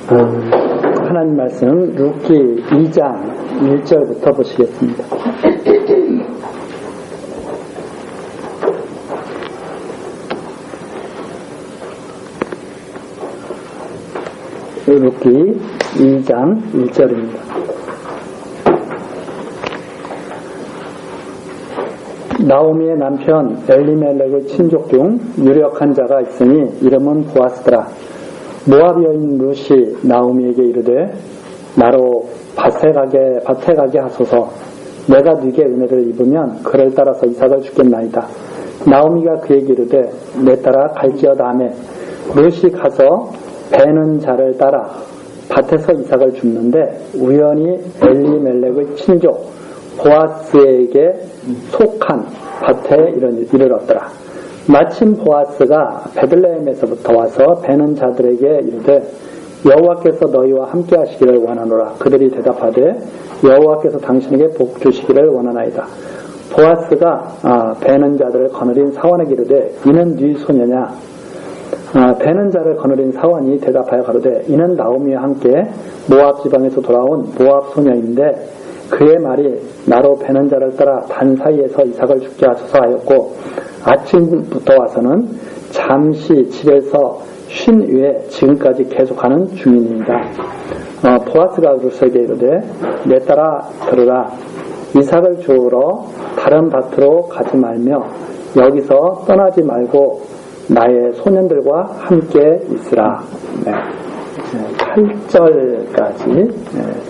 하나님 말씀 룻기 2장 1절부터 보시겠습니다. 룻기 2장 1절입니다. 나오미의 남편 엘리멜렉의 친족 중 유력한 자가 있으니 이름은 보아스더라. 모압 여인 룻이 나오미에게 이르되 나로 밭에 가게 하소서. 내가 네게 은혜를 입으면 그를 따라서 이삭을 주겠나이다. 나오미가 그에게 이르되 내 따라 갈지어다 하매 룻이 가서 베는 자를 따라 밭에서 이삭을 줍는데 우연히 엘리멜렉의 친족 보아스에게 속한 밭에 이르렀더라. 마침 보아스가 베들레헴에서부터 와서 베는 자들에게 이르되 여호와께서 너희와 함께 하시기를 원하노라. 그들이 대답하되 여호와께서 당신에게 복 주시기를 원하나이다. 보아스가 베는 자들을 거느린 사원에게 이르되 이는 네 소녀냐? 베는 자를 거느린 사원이 대답하여 가로되 이는 나오미와 함께 모압 지방에서 돌아온 모압 소녀인데 그의 말이 나로 베는 자를 따라 단 사이에서 이삭을 죽게 하소서 하였고 아침부터 와서는 잠시 집에서 쉰 후에 지금까지 계속하는 중인입니다. 보아스가 룻에게 이르되 내 따라 들으라. 이삭을 주우러 다른 밭으로 가지 말며 여기서 떠나지 말고 나의 소년들과 함께 있으라. 8절까지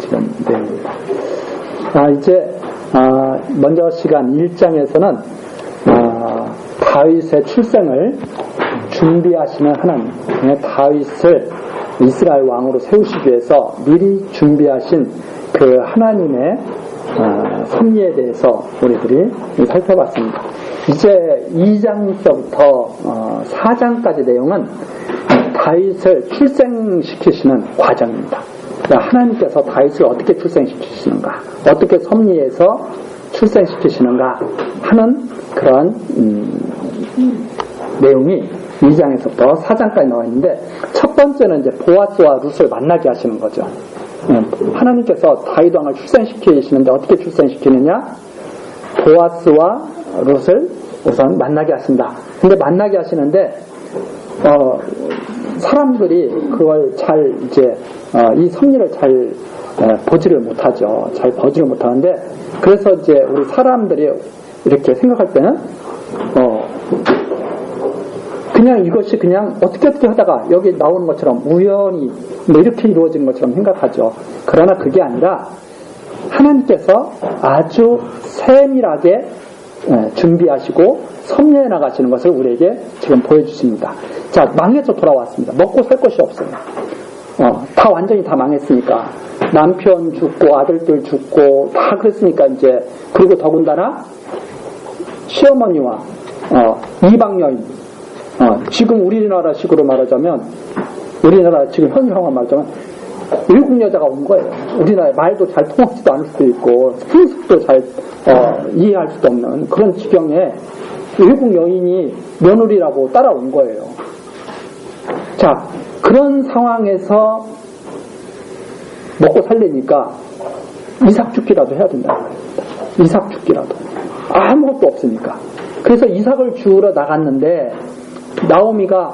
지금 내용입니다. 먼저 시간 1장에서는 다윗의 출생을 준비하시는 하나님, 다윗을 이스라엘 왕으로 세우시기 위해서 미리 준비하신 그 하나님의 섭리에 대해서 우리들이 살펴봤습니다. 이제 2장부터 4장까지 내용은 다윗을 출생시키시는 과정입니다. 하나님께서 다윗을 어떻게 출생시키시는가, 어떻게 섭리해서 출생시키시는가 하는 그런 내용이 2장에서부터 4장까지 나와 있는데, 첫 번째는 이제 보아스와 룻을 만나게 하시는 거죠. 하나님께서 다윗 왕을 출생시키시는데 어떻게 출생시키느냐? 보아스와 룻을 우선 만나게 하신다. 근데 만나게 하시는데 사람들이 그걸 잘 이 섭리를 잘 보지를 못하죠. 잘 보지를 못하는데, 그래서 이제 우리 사람들이 이렇게 생각할 때는 그냥 이것이 그냥 어떻게 하다가 여기 나오는 것처럼 우연히 이렇게 이루어진 것처럼 생각하죠. 그러나 그게 아니라 하나님께서 아주 세밀하게 준비하시고 섭리해 나가시는 것을 우리에게 지금 보여주십니다. 자, 망해서 돌아왔습니다. 먹고 살 것이 없어요. 다 완전히 다 망했으니까. 남편 죽고 아들들 죽고 다 그랬으니까 이제, 그리고 더군다나 시어머니와 이방 여인, 지금 우리나라식으로 말하자면, 우리나라 지금 현 상황 말하자면 외국 여자가 온 거예요. 우리나라 말도 잘 통하지도 않을 수도 있고 풍습도 잘 이해할 수도 없는 그런 지경에 외국 여인이 며느리라고 따라온 거예요. 자, 그런 상황에서 먹고 살려니까 이삭 죽기라도 해야 된다는 거예요. 이삭 죽기라도. 아무것도 없으니까. 그래서 이삭을 주우러 나갔는데 나오미가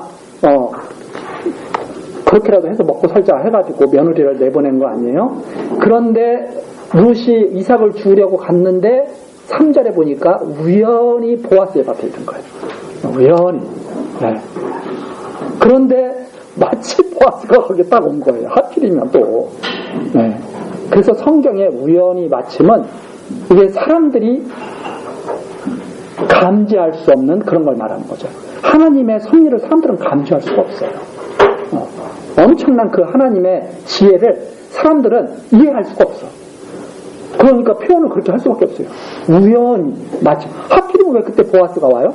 그렇게라도 해서 먹고 살자 해가지고 며느리를 내보낸 거 아니에요? 그런데 룻이 이삭을 주우려고 갔는데 3절에 보니까 우연히 보아스의 밭에 있는 거예요. 우연히. 네. 그런데 마치 보아스가 거기에 딱 온 거예요. 하필이면 또. 네. 그래서 성경의 우연히 마침은 이게 사람들이 감지할 수 없는 그런 걸 말하는 거죠. 하나님의 섭리를 사람들은 감지할 수가 없어요. 엄청난 그 하나님의 지혜를 사람들은 이해할 수가 없어. 그러니까 표현을 그렇게 할 수밖에 없어요. 우연히 마침. 하필이면 왜 그때 보아스가 와요?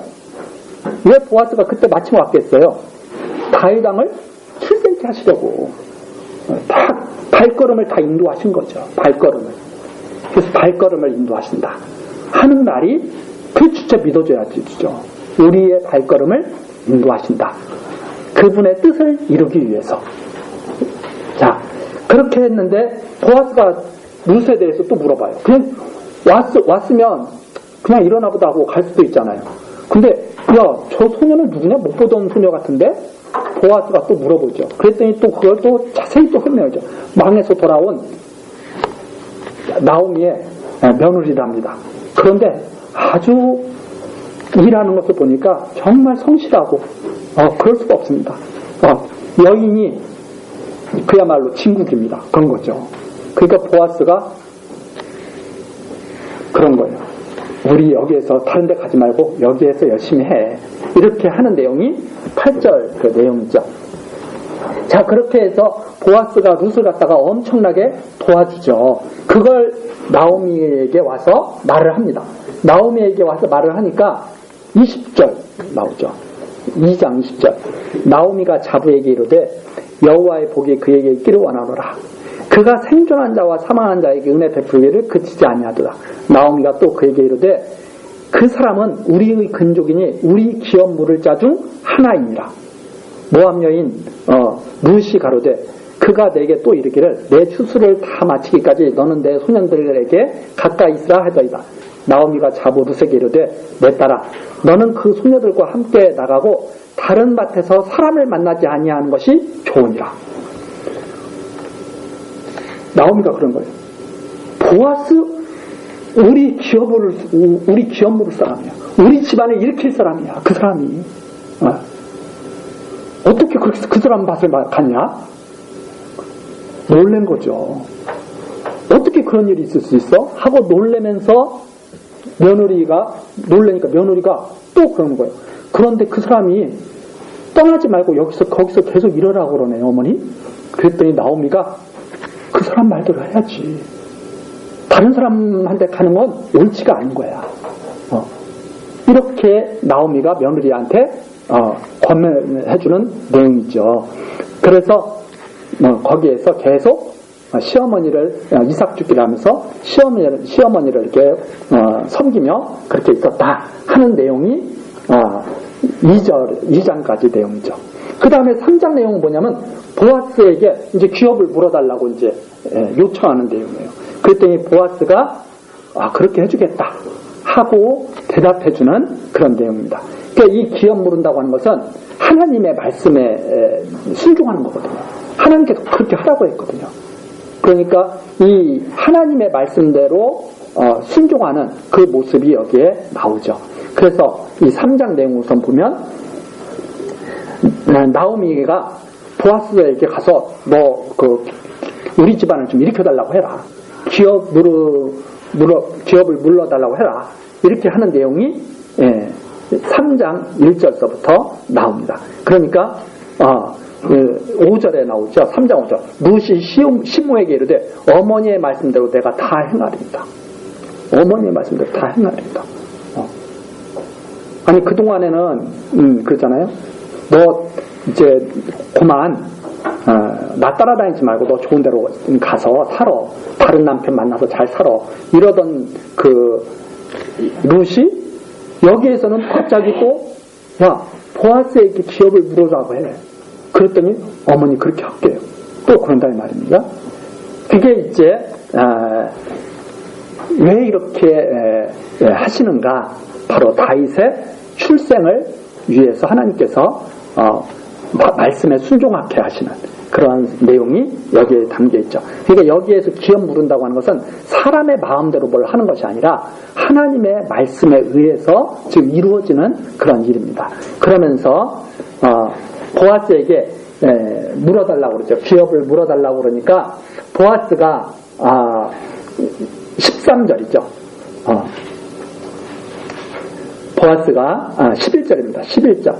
왜 보아스가 그때 마침 왔겠어요? 다윗 왕을 출생케 하시려고 발걸음을 다 인도하신 거죠. 발걸음을. 그래서 발걸음을 인도하신다 하는 말이 그 진짜 믿어줘야지. 우리의 발걸음을 인도하신다. 그분의 뜻을 이루기 위해서. 자, 그렇게 했는데 보아스가 루스에 대해서 또 물어봐요. 그냥 왔으면 그냥 일어나 보다 하고 갈 수도 있잖아요. 근데 야, 저 소녀는 누구냐? 못 보던 소녀 같은데? 보아스가 또 물어보죠. 그랬더니 또 그걸 또 자세히 또 설명하죠. 망에서 돌아온 나오미의 며느리랍니다. 그런데 아주 일하는 것을 보니까 정말 성실하고 그럴 수가 없습니다. 여인이 그야말로 진국입니다. 그런 거죠. 그러니까 보아스가 그런 거예요. 우리 여기에서 다른 데 가지 말고 여기에서 열심히 해. 이렇게 하는 내용이 8절 그 내용이죠. 자, 그렇게 해서 보아스가 룻을 갖다가 엄청나게 도와주죠. 그걸 나오미에게 와서 말을 합니다. 나오미에게 와서 말을 하니까 20절 나오죠. 2장 20절. 나오미가 자부에게 이르되 여호와의 복이 그에게 있기를 원하노라. 그가 생존한 자와 사망한 자에게 은혜 베풀기를 그치지 아니하더라. 나오미가 또 그에게 이르되 그 사람은 우리의 근족이니 우리 기업 물을 자 중 하나이니라. 모압 여인 룻이 가로되 그가 내게 또 이르기를 내 추수를 다 마치기까지 너는 내 소년들에게 가까이 있으라 하더이다. 나오미가 자부 룻에게 이르되 내 딸아 너는 그 소녀들과 함께 나가고 다른 밭에서 사람을 만나지 아니하는 것이 좋으니라. 나오미가 그런 거예요. 보아스 우리 기업 물을 사람이야. 우리 집안을 일으킬 사람이야. 그 사람이 어떻게 그렇게 그 사람 밭을 갔냐? 놀란 거죠. 어떻게 그런 일이 있을 수 있어? 하고 놀래면서 놀래니까 며느리가 또 그러는 거예요. 그런데 그 사람이 떠나지 말고 거기서 계속 이러라고 그러네요, 어머니. 그랬더니 나오미가 그 사람 말대로 해야지. 다른 사람한테 가는 건 옳지가 않은 거야. 이렇게 나오미가 며느리한테 권면해주는 내용이죠. 그래서 거기에서 계속 시어머니를 이삭 죽기를 하면서 시어머니를 이렇게 섬기며 그렇게 있었다 하는 내용이 2장까지 내용이죠. 그 다음에 3장 내용은 뭐냐면 보아스에게 이제 기업을 물어달라고 이제 요청하는 내용이에요. 그랬더니 보아스가 그렇게 해주겠다 하고 대답해주는 그런 내용입니다. 그러니까 이 기업 물은다고 하는 것은 하나님의 말씀에 순종하는 거거든요. 하나님께서 그렇게 하라고 했거든요. 그러니까 이 하나님의 말씀대로 순종하는 그 모습이 여기에 나오죠. 그래서 이 3장 내용 우선 보면 나오미가 보아스에게 가서 우리 집안을 좀 일으켜달라고 해라. 기업을 물러달라고 해라. 이렇게 하는 내용이 3장 1절서부터 나옵니다. 그러니까 5절에 나오죠. 3장 5절. 룻이 시므에게 이르되 어머니의 말씀대로 내가 다 행하리이다. 어머니의 말씀대로 다 행하리이다. 아니 그동안에는 그러잖아요. 너 이제 그만 나 따라다니지 말고 너 좋은 데로 가서 살아. 다른 남편 만나서 잘 살아. 이러던 그 룻이 여기에서는 갑자기 또 보아스에게 기업을 물으라고 해. 그랬더니 어머니 그렇게 할게요. 또 그런다는 말입니다. 그게 이제 왜 이렇게 하시는가? 바로 다윗의 출생을 위해서 하나님께서 말씀에 순종하게 하시는 그러한 내용이 여기에 담겨있죠. 그러니까 여기에서 기업 물은다고 하는 것은 사람의 마음대로 뭘 하는 것이 아니라 하나님의 말씀에 의해서 지금 이루어지는 그런 일입니다. 그러면서 보아스에게 물어달라고 그러죠. 기업을 물어달라고 그러니까 보아스가 13절이죠. 보아스가 11절입니다. 11절.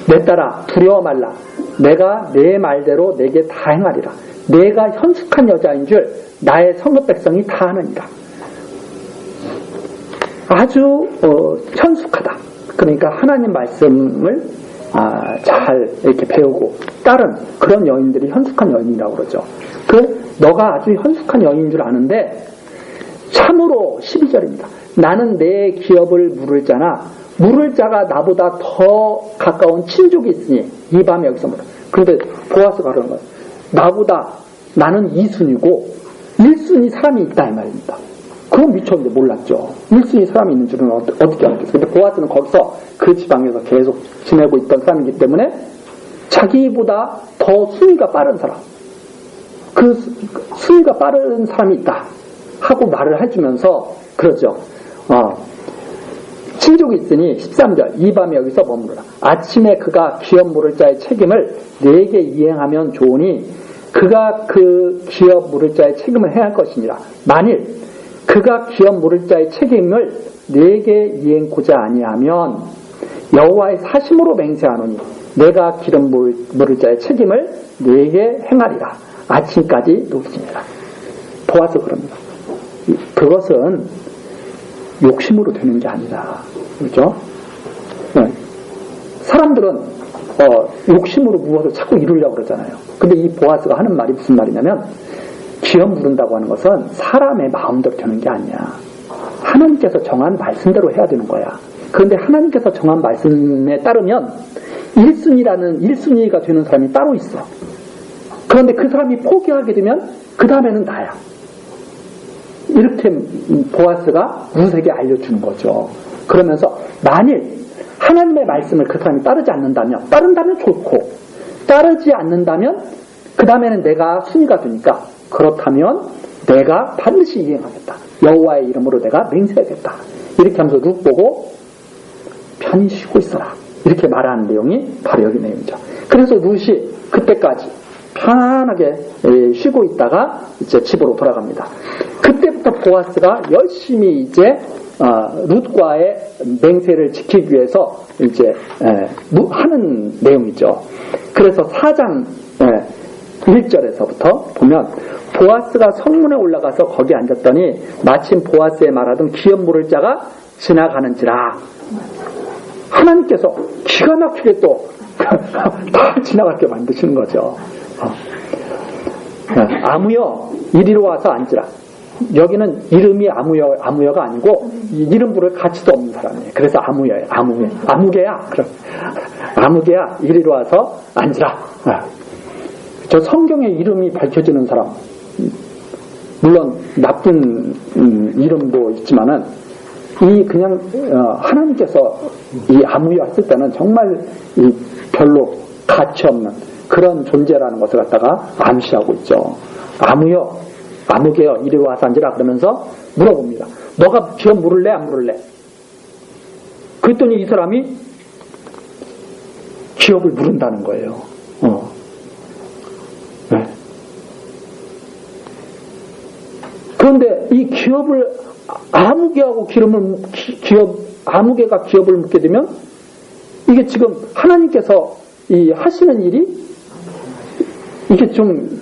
내 딸아 두려워 말라. 내가 내 말대로 내게 다 행하리라. 내가 현숙한 여자인 줄 나의 성읍 백성이 다 아느니라. 아주 현숙하다. 그러니까 하나님 말씀을 잘 이렇게 배우고 따른 그런 여인들이 현숙한 여인이라고 그러죠. 너가 아주 현숙한 여인인 줄 아는데 참으로 12절입니다. 나는 내 기업을 물을 자나 물을 자가 나보다 더 가까운 친족이 있으니 이 밤에 여기서 물어. 그런데 보아스가 그러는 거예요. 나보다 나는 2순위고 1순위 사람이 있다 이 말입니다. 그건 미쳤는데 몰랐죠. 1순위 사람이 있는 줄은 어떻게 알았겠어요. 근데 보아스는 거기서 그 지방에서 계속 지내고 있던 사람이기 때문에 자기보다 더 순위가 빠른 사람, 그 순위가 빠른 사람이 있다 하고 말을 해주면서 그러죠. 친족이 있으니 13절 이 밤에 여기서 머무르라. 아침에 그가 기업 물을 자의 책임을 내게 이행하면 좋으니 그가 그 기업 물을 자의 책임을 해야 할 것이니라. 만일 그가 기업 물을 자의 책임을 내게 이행고자 아니하면 여호와의 사심으로 맹세하노니 내가 기름 물을 자의 책임을 내게 행하리라. 아침까지 녹이니라. 보아서 그럽니다. 그것은 욕심으로 되는 게 아니라, 그렇죠? 네. 사람들은 욕심으로 무엇을 자꾸 이루려고 그러잖아요. 근데 이 보아스가 하는 말이 무슨 말이냐면 기업 물은다고 하는 것은 사람의 마음대로 되는 게 아니야. 하나님께서 정한 말씀대로 해야 되는 거야. 그런데 하나님께서 정한 말씀에 따르면 1순위가 되는 사람이 따로 있어. 그런데 그 사람이 포기하게 되면 그 다음에는 나야. 이렇게 보아스가 루스에게 알려주는 거죠. 그러면서 만일 하나님의 말씀을 그 사람이 따르지 않는다면, 따른다면 좋고 따르지 않는다면 그 다음에는 내가 순위가 되니까 그렇다면 내가 반드시 이행하겠다. 여호와의 이름으로 내가 맹세하겠다. 이렇게 하면서 룻 보고 편히 쉬고 있어라. 이렇게 말하는 내용이 바로 여기 내용이죠. 그래서 룻이 그때까지 편안하게 쉬고 있다가 이제 집으로 돌아갑니다. 그때부터 보아스가 열심히 이제 룻과의 맹세를 지키기 위해서 이제 하는 내용이죠. 그래서 4장 1절에서부터 보면 보아스가 성문에 올라가서 거기 앉았더니 마침 보아스의 말하던 기업 물을 자가 지나가는지라. 하나님께서 기가 막히게 또 다 지나가게 만드시는 거죠. 아무여 이리로 와서 앉으라. 여기는 이름이 아무여가 아니고 이름 부를 가치도 없는 사람이에요. 그래서 아무여예요. 아무개야. 그럼 아무개야 이리로 와서 앉으라. 저 성경에 이름이 밝혀지는 사람, 물론 나쁜 이름도 있지만은 이 그냥 하나님께서 이 아무여 했을 때는 정말 이 별로 가치 없는 그런 존재라는 것을 갖다가 암시하고 있죠. 아무개여 이리 와서 앉으라 그러면서 물어봅니다. 너가 기업 물을래 안 물을래? 그랬더니 이 사람이 기업을 물은다는 거예요. 네. 그런데 이 기업을 아무개하고 아무개가 기업을 묻게 되면 이게 지금 하나님께서 이 하시는 일이 이게 좀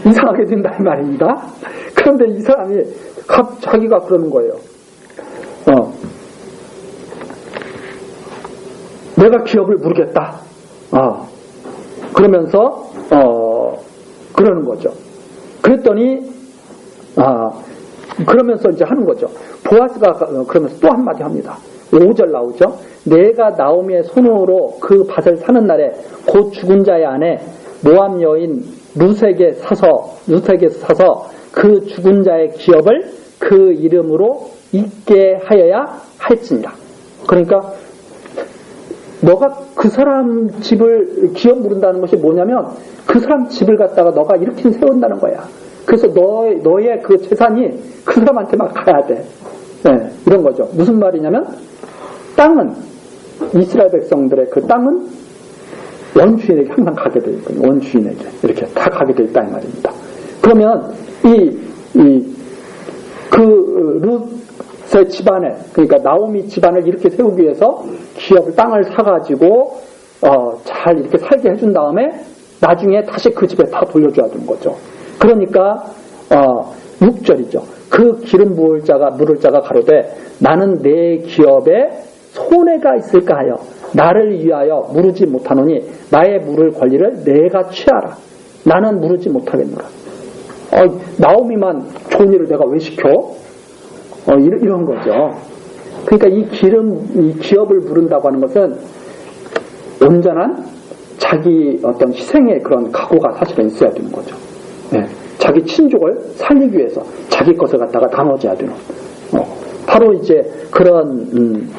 이상하게 된다 이 말입니다. 그런데 이 사람이 자기가 그러는 거예요. 내가 기업을 물겠다. 그러면서 그러는 거죠. 그랬더니 그러면서 이제 하는 거죠. 보아스가 그러면서 또 한마디 합니다. 5절 나오죠. 내가 나오미의 손으로 그 밭을 사는 날에 곧 죽은 자의 아내 모압 여인 룻에게 사서 그 죽은 자의 기업을 그 이름으로 있게 하여야 할지니라. 그러니까 너가 그 사람 집을 기업 물은다는 것이 뭐냐면 그 사람 집을 갖다가 너가 이렇게 세운다는 거야. 그래서 너의 그 재산이 그 사람한테만 가야 돼. 네, 이런 거죠. 무슨 말이냐면 땅은 이스라엘 백성들의 그 땅은 원주인에게 항상 가게 돼 있거든요. 원주인에게 이렇게 다 가게 돼 있다 이 말입니다. 그러면 그 룻의 집안에, 그러니까 나오미 집안을 이렇게 세우기 위해서 기업을 땅을 사가지고 잘 이렇게 살게 해준 다음에 나중에 다시 그 집에 다 돌려줘야 되는 거죠. 그러니까 6절이죠. 그 기름 물을 자가 가로되 나는 내 기업에 손해가 있을까 하여 나를 위하여 무르지 못하노니 나의 물을 권리를 내가 취하라. 나는 무르지 못하겠노라. 나오미만 좋은 일을 내가 왜 시켜? 이런 거죠. 그러니까 이 기업을 부른다고 하는 것은 온전한 자기 어떤 희생의 그런 각오가 사실은 있어야 되는 거죠. 네. 자기 친족을 살리기 위해서 자기 것을 갖다가 나눠줘야 되는. 바로 이제 그런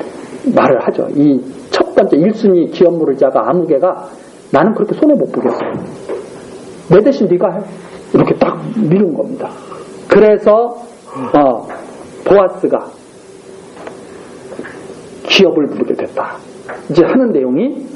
말을 하죠. 이 첫 번째 1순위 기업무르자가 아무개가 나는 그렇게 손해 못 보겠어. 내 대신 네가 해. 이렇게 딱 미룬 겁니다. 그래서 보아스가 기업을 부르게 됐다. 이제 하는 내용이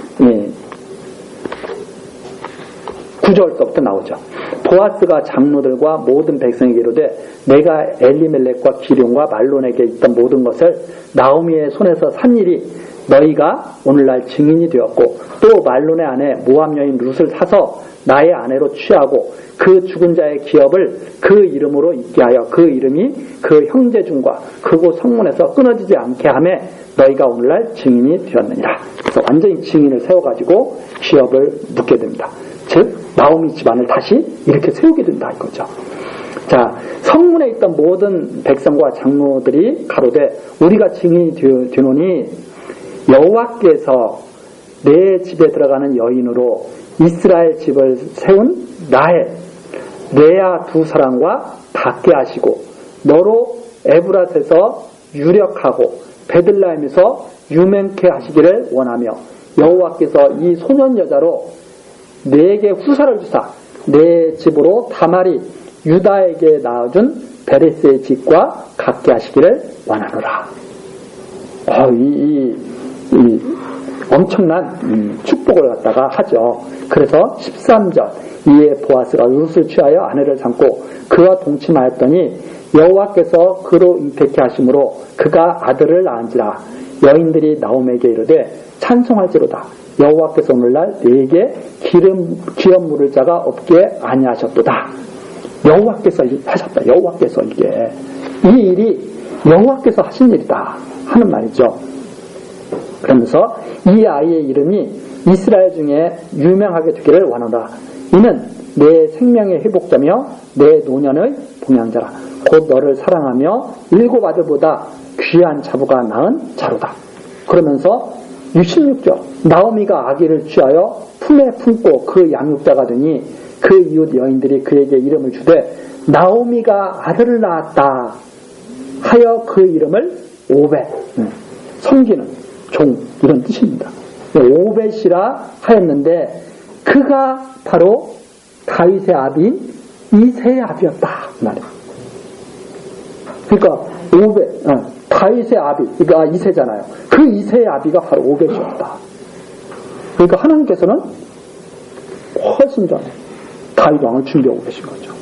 9절서부터 나오죠. 보아스가 장로들과 모든 백성에게 이르되 내가 엘리멜렉과 기럯과 말론에게 있던 모든 것을 나오미의 손에서 산 일이 너희가 오늘날 증인이 되었고 또 말론의 아내 모압 여인 룻을 사서 나의 아내로 취하고 그 죽은 자의 기업을 그 이름으로 있게 하여 그 이름이 그 형제 중과 그곳 성문에서 끊어지지 않게 하며 너희가 오늘날 증인이 되었느니라. 그래서 완전히 증인을 세워가지고 기업을 묻게 됩니다. 즉 나오미 집안을 다시 이렇게 세우게 된다 이거죠. 자, 성문에 있던 모든 백성과 장로들이 가로되 우리가 증인이 되노니 여호와께서 내 집에 들어가는 여인으로 이스라엘 집을 세운 나의 레아 두 사람과 같게 하시고 너로 에브랏에서 유력하고 베들레헴에서 유명케 하시기를 원하며 여호와께서 이 소년 여자로 내게 후사를 주사 내 집으로 다말이 유다에게 낳아준 베레스의 집과 같게 하시기를 원하노라. 이 엄청난 축복을 갖다가 하죠. 그래서 13절 이에 보아스가 룻을 취하여 아내를 삼고 그와 동침하였더니 여호와께서 그로 잉태케 하심으로 그가 아들을 낳은지라. 여인들이 나오미에게 이르되 찬송할지로다. 여호와께서 오늘날 네게 기업 물을 자가 없게 아니하셨도다. 여호와께서 하셨다. 여호와께서 이게 이 일이 여호와께서 하신 일이다 하는 말이죠. 그러면서 이 아이의 이름이 이스라엘 중에 유명하게 되기를 원하노라. 이는 내 생명의 회복자며 내 노년의 봉양자라. 곧 너를 사랑하며 일곱 아들보다 귀한 자부가 낳은 자로다. 그러면서 16절 나오미가 아기를 취하여 품에 품고 그 양육자가 되니 그 이웃 여인들이 그에게 이름을 주되 나오미가 아들을 낳았다 하여 그 이름을 오벳, 섬기는 종 이런 뜻입니다. 오벳이라 하였는데 그가 바로 다윗의 아비인 이새의 아비였다 말이에요. 그러니까 오벳, 다윗의 아비, 그러니까 이새잖아요. 그 이새의 아비가 바로 오벳이었다. 그러니까 하나님께서는 훨씬 전에 다윗 왕을 준비하고 계신 거죠.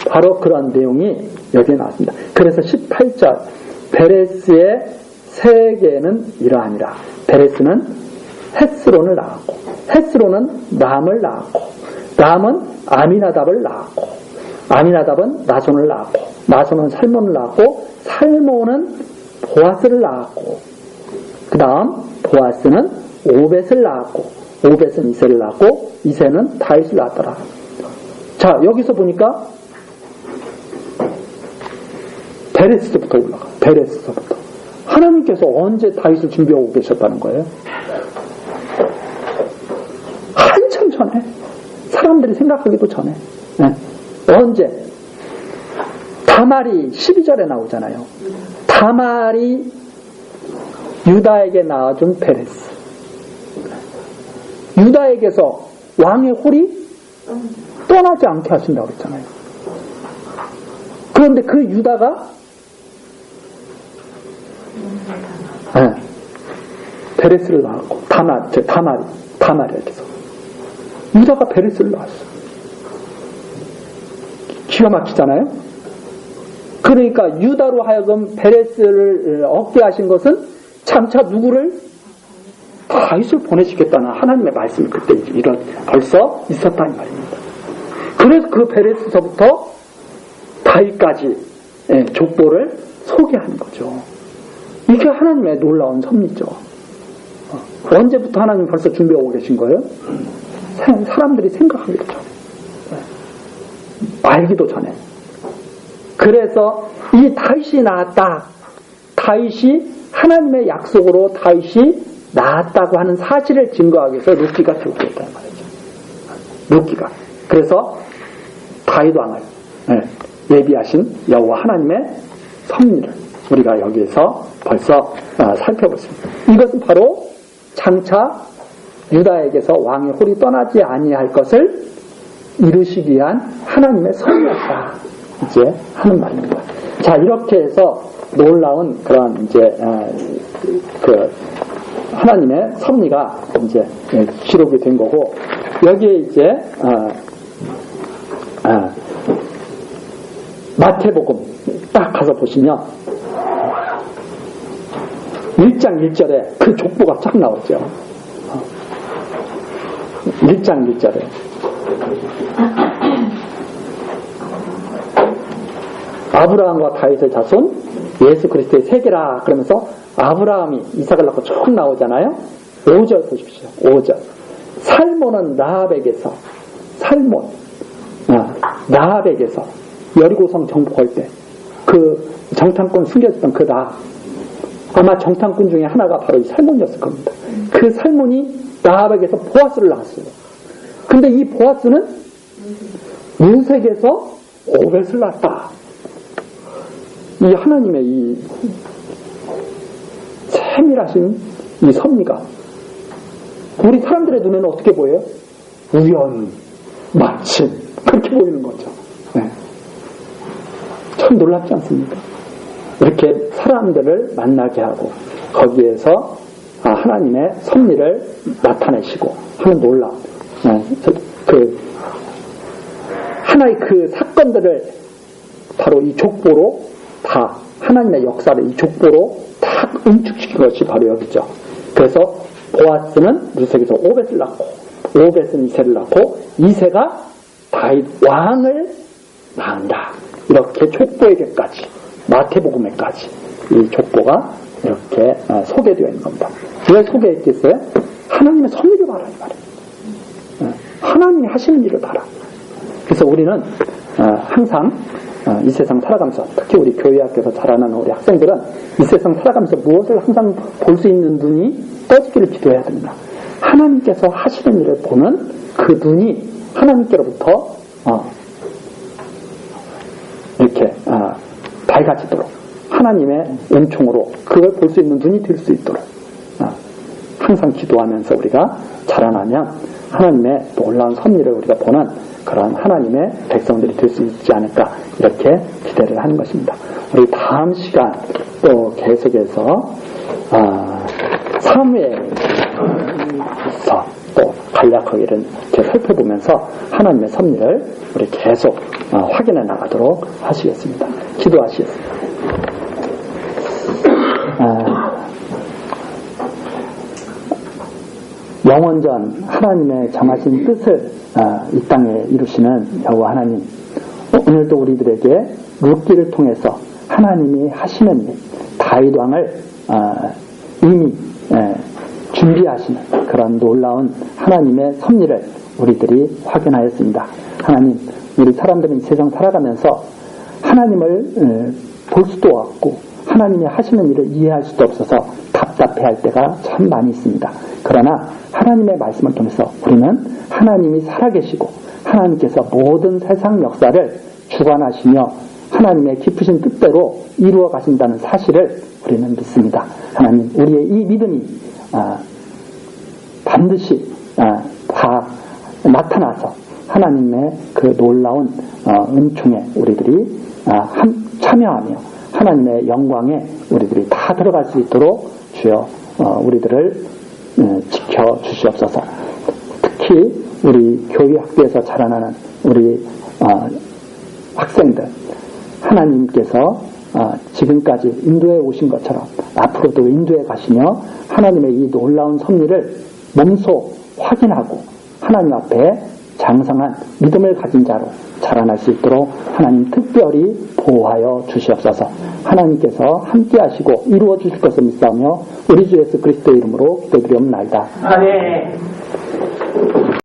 바로 그런 내용이 여기에 나왔습니다. 그래서 18절 베레스의 세계는 이러하니라. 베레스는 헤스론을 낳았고 헤스론은 람을 낳았고 람은 아미나답을 낳았고 아미나답은 나손을 낳았고 나손은 살몬을 낳았고 살몬은 보아스를 낳았고 그 다음 보아스는 오벳을 낳았고 오벳은 이새를 낳았고 이새는 다윗을 낳았더라. 자, 여기서 보니까 베레스부터 올라가. 베레스부터 하나님께서 언제 다윗을 준비하고 계셨다는 거예요? 한참 전에, 사람들이 생각하기도 전에. 언제? 다말이 12절에 나오잖아요. 다말이 유다에게 낳아준 베레스. 유다에게서 왕의 홀이 떠나지 않게 하신다고 그랬잖아요. 그런데 그 유다가 베레스를 낳았고 다말이 이렇게서 유다가 베레스를 낳았어. 기가 막히잖아요. 그러니까 유다로 하여금 베레스를 얻게 하신 것은 장차 누구를 다윗을 보내시겠다는 하나님의 말씀이 그때 벌써 있었다는 말입니다. 그래서 그 베레스서부터 다윗까지 족보를 소개하는 거죠. 이게 하나님의 놀라운 섭리죠. 언제부터 하나님 벌써 준비하고 계신 거예요? 사람들이 생각하기도 전에, 알기도 전에. 그래서 이 다윗이 나았다. 다윗이 하나님의 약속으로 다윗이 나았다고 하는 사실을 증거하기 위해서 루시가 들고 있다는 말이죠. 룻기가. 그래서 다윗 왕을 예비하신 여호와 하나님의 섭리를 우리가 여기에서 벌써 살펴보습니다. 이것은 바로 장차 유다에게서 왕의 홀이 떠나지 아니할 것을 이루시기 위한 하나님의 섭리였다. 이제 하는 말입니다. 자, 이렇게 해서 놀라운 그런 이제 그 하나님의 섭리가 이제 기록이 된 거고, 여기에 이제 마태복음 딱 가서 보시면 1장 1절에 그 족보가 쫙 나오죠. 1장 1절에 아브라함과 다윗의 자손 예수 그리스도의 세계라 그러면서 아브라함이 이삭을 낳고 쭉 나오잖아요. 5절 보십시오. 5절 살몬은 라합에게서 라합에게서 여리고성 정복할 때 그 정탐꾼 숨겨졌던 그 라합, 아마 정탐꾼 중에 하나가 바로 이 살몬이었을 겁니다. 그 살몬이 라합에게서 보아스를 낳았어요. 근데 이 보아스는 루색에서 오벳을 낳았다. 이 하나님의 이 세밀하신 이 섭리가 우리 사람들의 눈에는 어떻게 보여요? 우연, 마침 그렇게 보이는 거죠. 네. 참 놀랍지 않습니까? 이렇게 사람들을 만나게 하고 거기에서 하나님의 섭리를 나타내시고 하는 놀라움. 그 하나의 그 사건들을 바로 이 족보로 다 하나님의 역사를 이 족보로 다 응축시킨 것이 바로 여기죠. 그래서 보아스는 루색에서 오벳을 낳고, 오벳은 이새를 낳고, 이새가 다윗 왕을 낳는다. 이렇게 족보에게까지, 마태복음에까지 이 족보가 이렇게 소개되어 있는 겁니다. 왜 소개했겠어요? 하나님의 섭리를 봐라 이 말이에요. 하나님이 하시는 일을 봐라. 그래서 우리는 항상 이 세상 살아가면서, 특히 우리 교회학교에서 자라나는 우리 학생들은 이 세상 살아가면서 무엇을 항상 볼 수 있는 눈이 떠지기를 기도해야 됩니다. 하나님께서 하시는 일을 보는 그 눈이 하나님께로부터 이렇게 밝아지도록, 하나님의 은총으로 그걸 볼 수 있는 눈이 될 수 있도록 항상 기도하면서 우리가 자라나면 하나님의 놀라운 섭리를 우리가 보는 그런 하나님의 백성들이 될 수 있지 않을까, 이렇게 기대를 하는 것입니다. 우리 다음 시간 또 계속해서 사무엘서 또 간략하게를 이렇게 살펴보면서 하나님의 섭리를 우리 계속 확인해 나가도록 하시겠습니다. 기도하시겠습니다. 영원전 하나님의 정하신 뜻을 이 땅에 이루시는 여호와 하나님, 오늘도 우리들에게 룻기를 통해서 하나님이 하시는 일, 다윗 왕을 이미 준비하시는 그런 놀라운 하나님의 섭리를 우리들이 확인하였습니다. 하나님, 우리 사람들은 이 세상 살아가면서 하나님을 볼 수도 없고 하나님이 하시는 일을 이해할 수도 없어서 답답해할 때가 참 많이 있습니다. 그러나 하나님의 말씀을 통해서 우리는 하나님이 살아계시고 하나님께서 모든 세상 역사를 주관하시며 하나님의 깊으신 뜻대로 이루어 가신다는 사실을 우리는 믿습니다. 하나님, 우리의 이 믿음이 반드시 다 나타나서 하나님의 그 놀라운 은총에 우리들이 참여하며 하나님의 영광에 우리들이 다 들어갈 수 있도록 주여 우리들을 지켜주시옵소서. 특히 우리 교회 학교에서 자라나는 우리 학생들, 하나님께서 지금까지 인도해 오신 것처럼 앞으로도 인도해 가시며 하나님의 이 놀라운 섭리를 몸소 확인하고 하나님 앞에 장성한 믿음을 가진 자로 자라날 수 있도록 하나님 특별히 보호하여 주시옵소서. 하나님께서 함께 하시고 이루어 주실 것을 믿사오며 우리 주 예수 그리스도의 이름으로 기도드리옵나이다. 아멘.